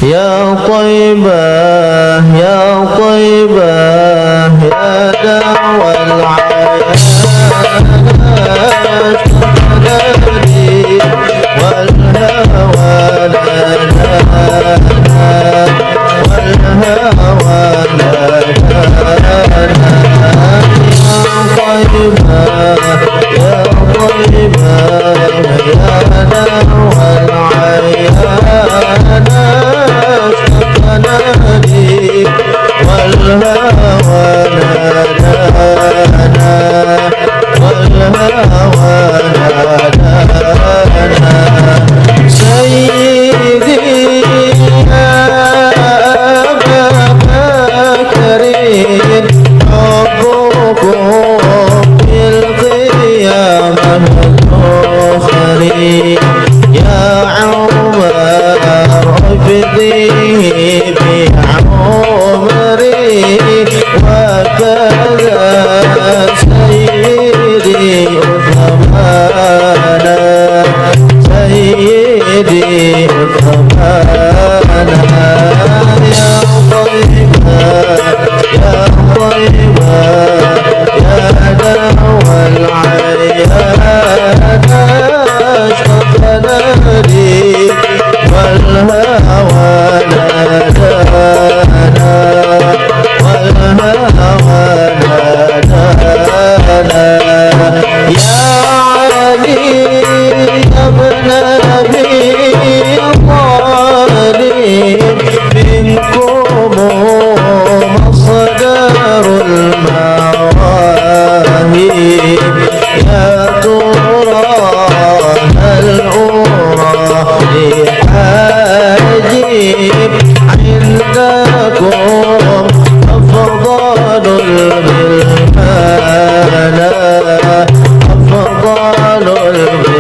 يا طيبة يا طيبة يا دوا العيان تقلبي والهوى لنا والهوى لنا يا طيبة يا طيبة يا دوا العيان تقلبي والهوى نادانا والهوى نادانا سيدي يا أبا بكر حبكم في القيامة الأخرى يا عمر افديه بعمري وكذا سيدي عثمان سيدي عثمان يا طيبة يا طيبة يا دوا العيان اشتقنا لي والهوى نادانا والهوى نادانا يا علي يا ابن ابي طالب منكم مصدر المواهب يا ترى هل أرى حاجب عندكم أفضل الغلمان أفضل الغلمان